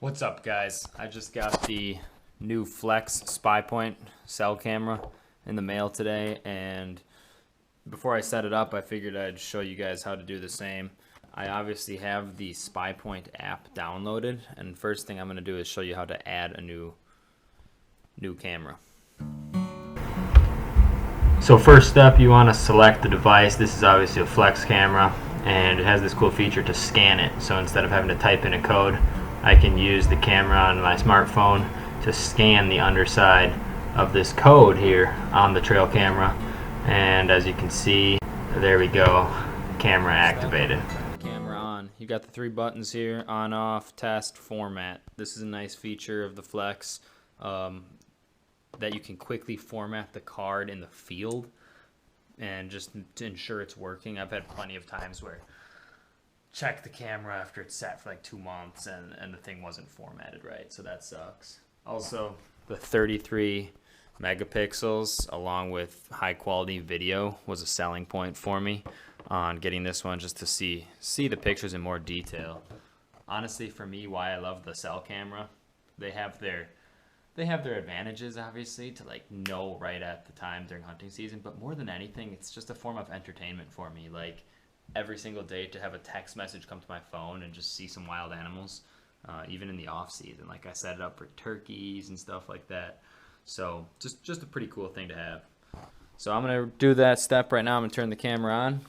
What's up, guys? I just got the new Flex SpyPoint cell camera in the mail today, and before I set it up, I figured I'd show you guys how to do the same. I obviously have the SpyPoint app downloaded, and first thing I'm going to do is show you how to add a new camera. So first up, you want to select the device. This is obviously a Flex camera, and it has this cool feature to scan it. So instead of having to type in a code, I can use the camera on my smartphone to scan the underside of this code here on the trail camera, and as you can see, there we go, camera activated. Camera on. You got the three buttons here: on, off, test, format. This is a nice feature of the Flex, that you can quickly format the card in the field and just to ensure it's working. I've had plenty of times where check the camera after it's sat for like 2 months and the thing wasn't formatted right, so that sucks. Also, the 33 megapixels along with high quality video was a selling point for me on getting this one, just to see the pictures in more detail. Honestly, for me, why I love the cell camera, they have their advantages, obviously, to like know right at the time during hunting season, but more than anything, it's just a form of entertainment for me. Like, every single day to have a text message come to my phone and just see some wild animals, even in the off season. Like, I set it up for turkeys and stuff like that. So just a pretty cool thing to have. So I'm gonna do that step right now. I'm gonna turn the camera on,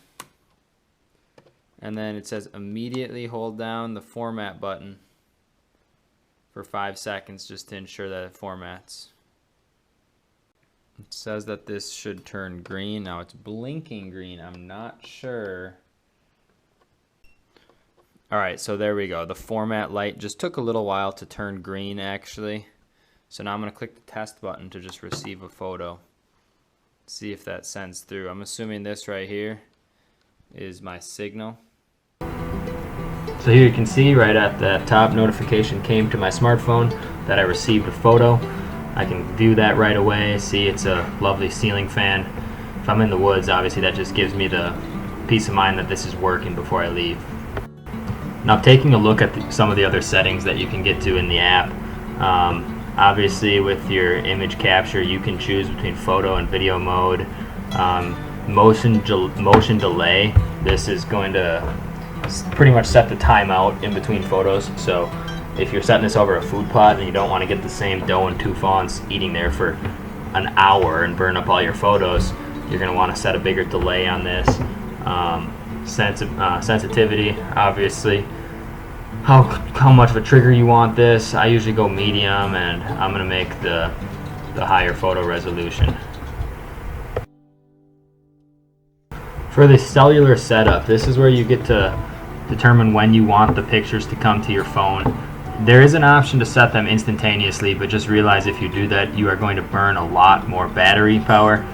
and then it says immediately hold down the format button for 5 seconds just to ensure that it formats. It says that this should turn green. Now it's blinking green. I'm not sure. Alright, so there we go. The format light just took a little while to turn green, actually. So now I'm going to click the test button to just receive a photo. See if that sends through. I'm assuming this right here is my signal. So here you can see right at the top, notification came to my smartphone that I received a photo. I can view that right away. See, it's a lovely ceiling fan. If I'm in the woods, obviously that just gives me the peace of mind that this is working before I leave. Now, taking a look at some of the other settings that you can get to in the app, obviously with your image capture, you can choose between photo and video mode. Motion delay, this is going to pretty much set the timeout in between photos. So if you're setting this over a food plot and you don't want to get the same doe and two fawns eating there for an hour and burn up all your photos, you're going to want to set a bigger delay on this. Sensitivity, obviously, how much of a trigger you want this. I usually go medium, and I'm going to make the higher photo resolution. For the cellular setup, this is where you get to determine when you want the pictures to come to your phone. There is an option to set them instantaneously, but just realize if you do that, you are going to burn a lot more battery power,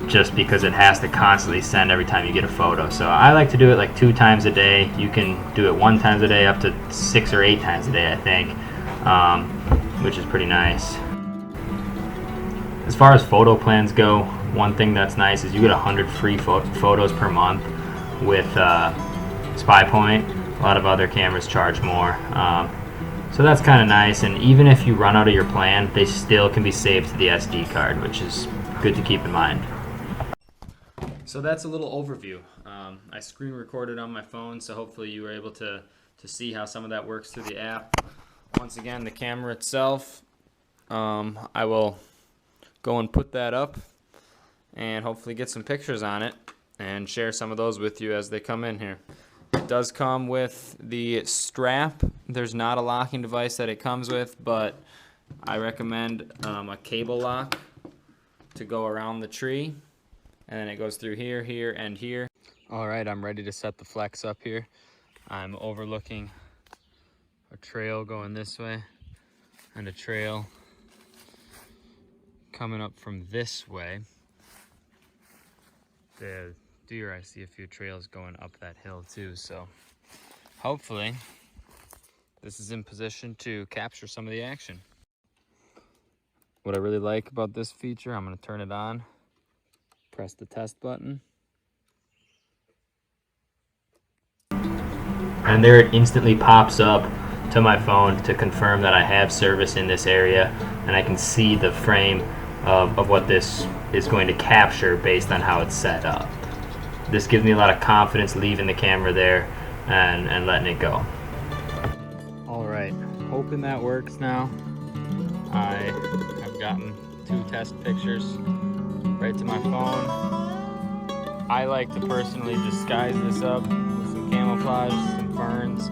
just because it has to constantly send every time you get a photo. So I like to do it like 2 times a day. You can do it 1 time a day up to 6 or 8 times a day, I think, which is pretty nice. As far as photo plans go, one thing that's nice is you get 100 free photos per month with SpyPoint. A lot of other cameras charge more. So that's kind of nice, and even if you run out of your plan, they still can be saved to the SD card, which is good to keep in mind. So that's a little overview. I screen recorded on my phone, so hopefully you were able to see how some of that works through the app. Once again, the camera itself, I will go and put that up and hopefully get some pictures on it and share some of those with you as they come in here. It does come with the strap. There's not a locking device that it comes with, but I recommend a cable lock to go around the tree, and then it goes through here, here, and here. All right, I'm ready to set the Flex up here. I'm overlooking a trail going this way and a trail coming up from this way. The deer, I see a few trails going up that hill too, so hopefully this is in position to capture some of the action. What I really like about this feature, I'm going to turn it on, press the test button, and there it instantly pops up to my phone to confirm that I have service in this area, and I can see the frame of what this is going to capture based on how it's set up. This gives me a lot of confidence leaving the camera there and letting it go. Alright, hoping that works now. I have gotten 2 test pictures right to my phone. I like to personally disguise this up with some camouflage, some ferns,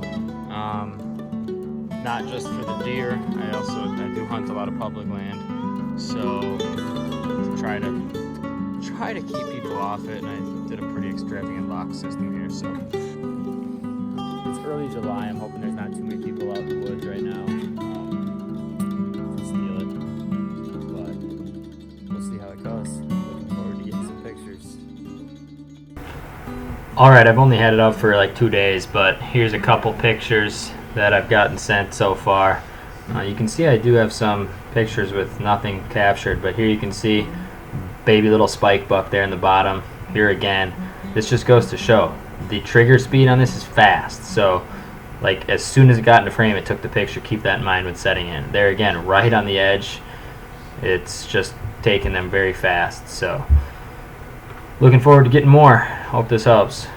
not just for the deer. I do hunt a lot of public land, so to try to keep people off it, and I did a pretty extravagant lock system here. So it's early July. I'm hoping there's not too many people out in the woods right now to steal it, but we'll see how it goes. Looking forward to getting some pictures. Alright, I've only had it up for like 2 days, but here's a couple pictures that I've gotten sent so far. You can see I do have some pictures with nothing captured, but here you can see baby little spike buck there in the bottom. Here again, this just goes to show the trigger speed on this is fast. So like as soon as it got into frame, it took the picture. Keep that in mind when setting in. There again, right on the edge, it's just taking them very fast. So looking forward to getting more. Hope this helps.